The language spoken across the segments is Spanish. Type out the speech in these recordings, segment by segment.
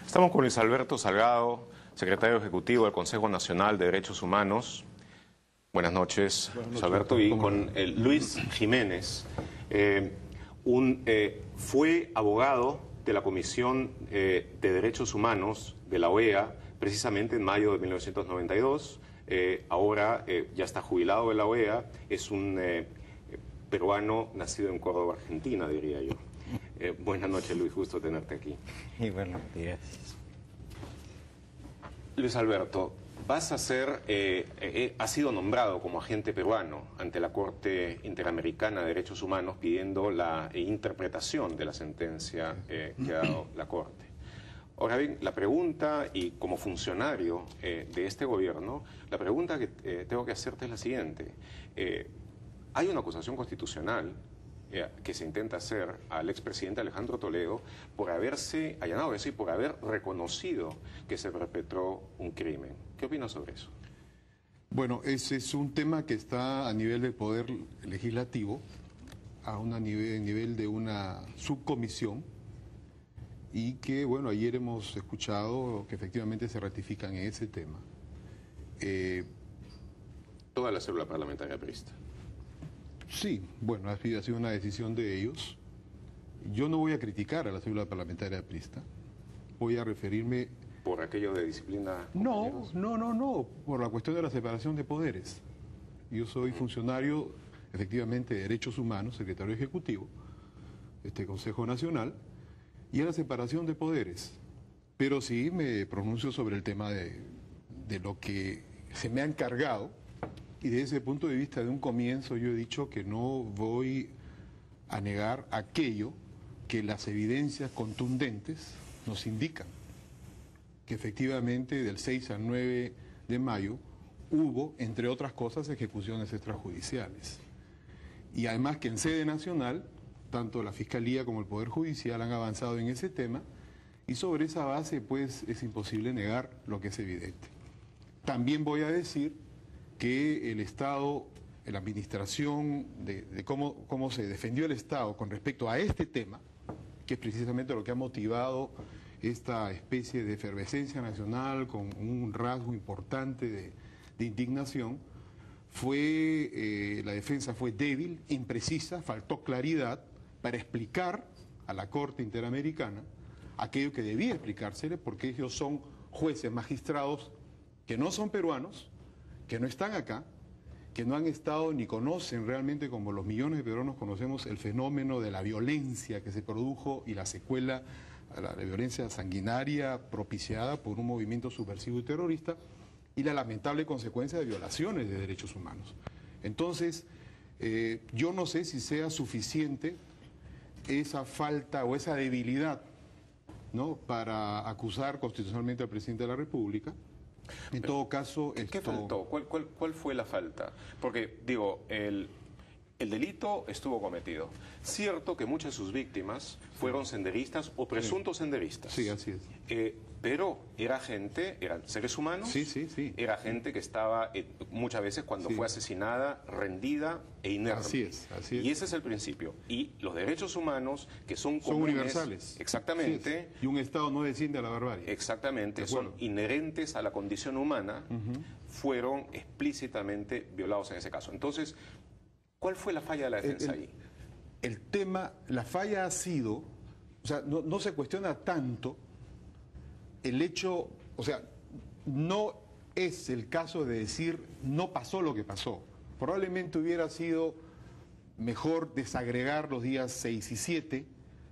Estamos con Luis Alberto Salgado, secretario ejecutivo del Consejo Nacional de Derechos Humanos. Buenas noches, Luis Alberto. Y con Luis Jiménez, fue abogado de la Comisión de Derechos Humanos de la OEA, precisamente en mayo de 1992. Ahora ya está jubilado de la OEA, es un peruano nacido en Córdoba, Argentina, diría yo. Buenas noches, Luis, gusto tenerte aquí. Y buenos días. Luis Alberto, vas a ser, has sido nombrado como agente peruano ante la Corte Interamericana de Derechos Humanos pidiendo la interpretación de la sentencia que ha dado la Corte. Ahora bien, la pregunta, y como funcionario de este gobierno, la pregunta que tengo que hacerte es la siguiente. Hay una acusación constitucional que se intenta hacer al expresidente Alejandro Toledo por haberse allanado, es decir, por haber reconocido que se perpetró un crimen. ¿Qué opinas sobre eso? Bueno, ese es un tema que está a nivel del Poder Legislativo, a nivel de una subcomisión, y que, bueno, ayer hemos escuchado que efectivamente se ratifican en ese tema. Toda la célula parlamentaria aprista. Sí, bueno, ha sido una decisión de ellos. Yo no voy a criticar a la célula parlamentaria aprista, voy a referirme... ¿Por aquello de disciplina? No, por la cuestión de la separación de poderes. Yo soy funcionario, efectivamente, de Derechos Humanos, secretario ejecutivo, este Consejo Nacional, y a la separación de poderes. Pero sí me pronuncio sobre el tema de lo que se me ha encargado. Y desde ese punto de vista, de un comienzo, yo he dicho que no voy a negar aquello que las evidencias contundentes nos indican, que efectivamente del 6 al 9 de mayo hubo, entre otras cosas, ejecuciones extrajudiciales. Y además que en sede nacional, tanto la Fiscalía como el Poder Judicial han avanzado en ese tema, y sobre esa base, pues, es imposible negar lo que es evidente. También voy a decir que el Estado, la administración, de cómo se defendió el Estado con respecto a este tema, que es precisamente lo que ha motivado esta especie de efervescencia nacional con un rasgo importante de indignación, la defensa fue débil, imprecisa, faltó claridad para explicar a la Corte Interamericana aquello que debía explicársele, porque ellos son jueces, magistrados que no son peruanos, que no están acá, que no han estado ni conocen realmente, como los millones de peruanos conocemos, el fenómeno de la violencia que se produjo y la secuela, la violencia sanguinaria propiciada por un movimiento subversivo y terrorista, y la lamentable consecuencia de violaciones de derechos humanos. Entonces, yo no sé si sea suficiente esa falta o esa debilidad, ¿no?, para acusar constitucionalmente al presidente de la República. En todo caso... ¿Qué faltó? ¿Cuál fue la falta? Porque, digo, el delito estuvo cometido. Cierto que muchas de sus víctimas fueron senderistas o presuntos senderistas. Sí, así es. Pero eran seres humanos. Sí. Era gente que estaba muchas veces cuando fue asesinada, rendida e inerte. Así es. Y ese es el principio. Y los derechos humanos, que son universales. Exactamente. Y un Estado no desciende a la barbarie. Exactamente. Son inherentes a la condición humana, fueron explícitamente violados en ese caso. Entonces, ¿cuál fue la falla de la defensa ahí? El tema, la falla ha sido, o sea, no se cuestiona tanto el hecho, o sea, no es el caso de decir no pasó lo que pasó. Probablemente hubiera sido mejor desagregar los días 6 y 7,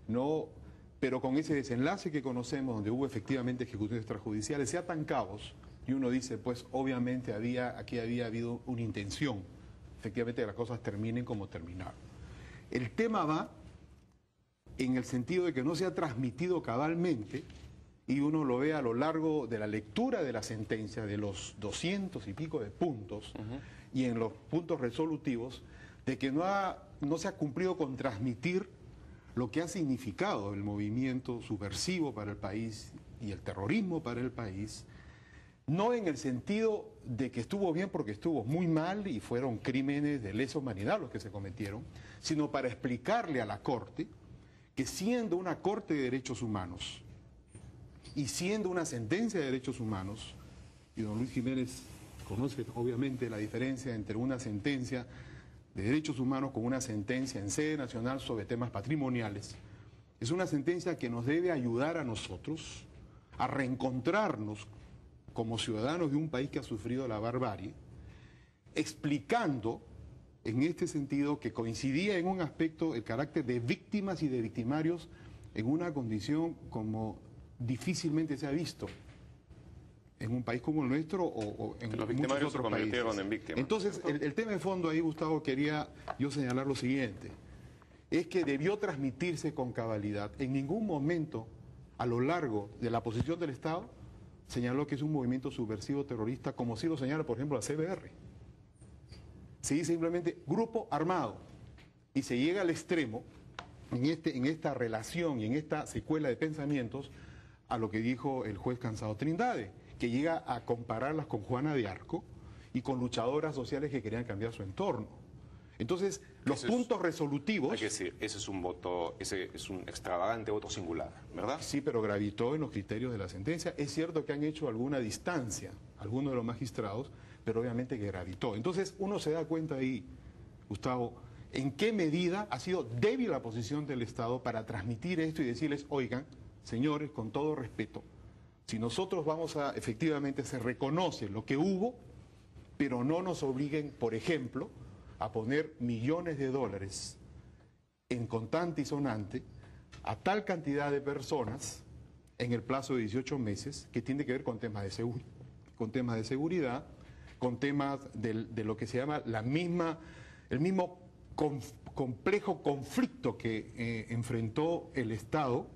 ¿no? Pero con ese desenlace que conocemos, donde hubo efectivamente ejecuciones extrajudiciales, se atan cabos, y uno dice, pues obviamente aquí había habido una intención, efectivamente, que las cosas terminen como terminaron. El tema va en el sentido de que no se ha transmitido cabalmente, y uno lo ve a lo largo de la lectura de la sentencia, de los 200 y pico de puntos, y en los puntos resolutivos, de que no se ha cumplido con transmitir lo que ha significado el movimiento subversivo para el país y el terrorismo para el país, no en el sentido de que estuvo bien porque estuvo muy mal y fueron crímenes de lesa humanidad los que se cometieron, sino para explicarle a la Corte que, siendo una Corte de Derechos Humanos, y siendo una sentencia de derechos humanos, y don Luis Jiménez conoce obviamente la diferencia entre una sentencia de derechos humanos con una sentencia en sede nacional sobre temas patrimoniales, es una sentencia que nos debe ayudar a nosotros a reencontrarnos como ciudadanos de un país que ha sufrido la barbarie, explicando en este sentido que coincidía en un aspecto el carácter de víctimas y de victimarios en una condición como difícilmente se ha visto en un país como el nuestro o en los muchos otros se convirtieron países. en víctimas. Entonces, el tema de fondo ahí, Gustavo, quería yo señalar lo siguiente, es que debió transmitirse con cabalidad. En ningún momento, a lo largo de la posición del Estado, señaló que es un movimiento subversivo terrorista, como sí lo señala, por ejemplo, la CBR. Se dice simplemente grupo armado, y se llega al extremo, en esta relación y en esta secuela de pensamientos, a lo que dijo el juez Cansado Trindade, que llega a compararlas con Juana de Arco y con luchadoras sociales que querían cambiar su entorno. Entonces, los puntos resolutivos... Hay que decir, ese es un extravagante voto singular, ¿verdad? Sí, pero gravitó en los criterios de la sentencia. Es cierto que han hecho alguna distancia, algunos de los magistrados, pero obviamente que gravitó. Entonces, uno se da cuenta ahí, Gustavo, en qué medida ha sido débil la posición del Estado para transmitir esto y decirles, oigan, señores, con todo respeto, si nosotros vamos a, efectivamente, se reconoce lo que hubo, pero no nos obliguen, por ejemplo, a poner millones de dólares en contante y sonante a tal cantidad de personas en el plazo de 18 meses, que tiene que ver con temas de seguridad, con temas de lo que se llama el mismo complejo conflicto que enfrentó el Estado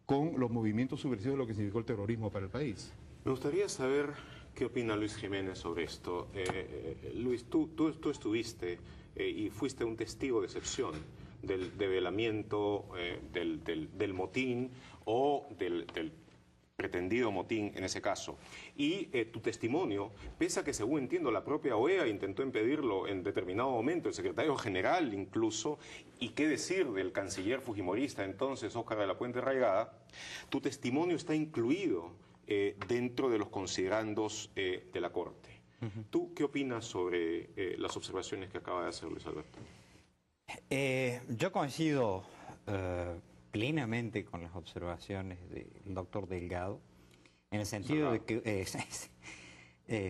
con los movimientos subversivos de lo que significó el terrorismo para el país. Me gustaría saber qué opina Luis Jiménez sobre esto. Luis, tú estuviste y fuiste un testigo de excepción del develamiento del motín o del pretendido motín en ese caso. Y tu testimonio, pese a que según entiendo la propia OEA intentó impedirlo en determinado momento, el secretario general incluso, y qué decir del canciller fujimorista entonces, Óscar de la Puente Raigada, tu testimonio está incluido dentro de los considerandos de la Corte. ¿Tú qué opinas sobre las observaciones que acaba de hacer Luis Alberto? Yo coincido plenamente con las observaciones del doctor Delgado, en el sentido de que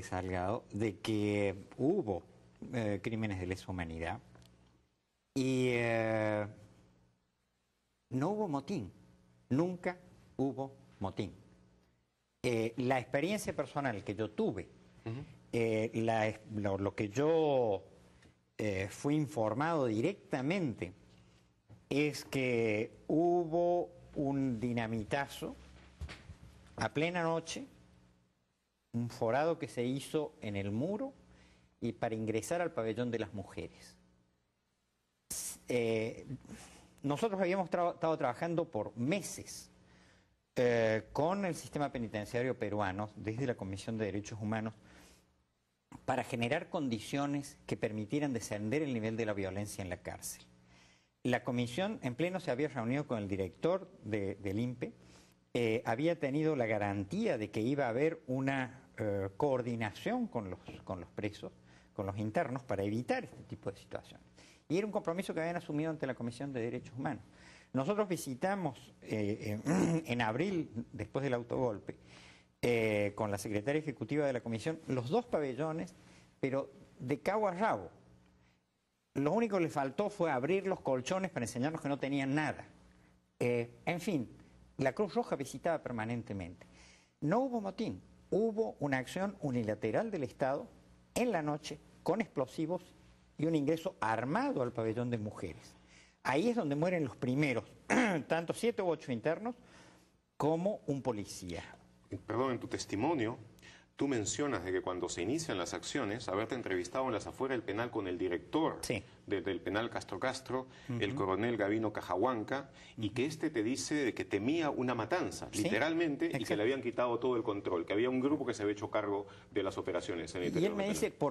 Salgado, de que hubo crímenes de lesa humanidad y no hubo motín, nunca hubo motín. La experiencia personal que yo tuve, lo que yo fui informado directamente, es que hubo un dinamitazo a plena noche, un forado que se hizo en el muro y para ingresar al pabellón de las mujeres. Nosotros habíamos estado trabajando por meses con el sistema penitenciario peruano, desde la Comisión de Derechos Humanos, para generar condiciones que permitieran descender el nivel de la violencia en la cárcel. La comisión en pleno se había reunido con el director del INPE, había tenido la garantía de que iba a haber una coordinación con los presos, con los internos, para evitar este tipo de situaciones. Y era un compromiso que habían asumido ante la Comisión de Derechos Humanos. Nosotros visitamos en abril, después del autogolpe, con la secretaria ejecutiva de la comisión, los dos pabellones, pero de cabo a rabo. Lo único que le faltó fue abrir los colchones para enseñarnos que no tenían nada. En fin, la Cruz Roja visitaba permanentemente. No hubo motín, hubo una acción unilateral del Estado en la noche con explosivos y un ingreso armado al pabellón de mujeres. Ahí es donde mueren los primeros, tanto 7 u 8 internos como un policía. Perdón, en tu testimonio, tú mencionas de que cuando se inician las acciones, haberte entrevistado en las afueras del penal con el director del penal Castro, el coronel Gavino Cajahuanca, y que este te dice de que temía una matanza, literalmente, y que le habían quitado todo el control, que había un grupo que se había hecho cargo de las operaciones. Y él me dice, por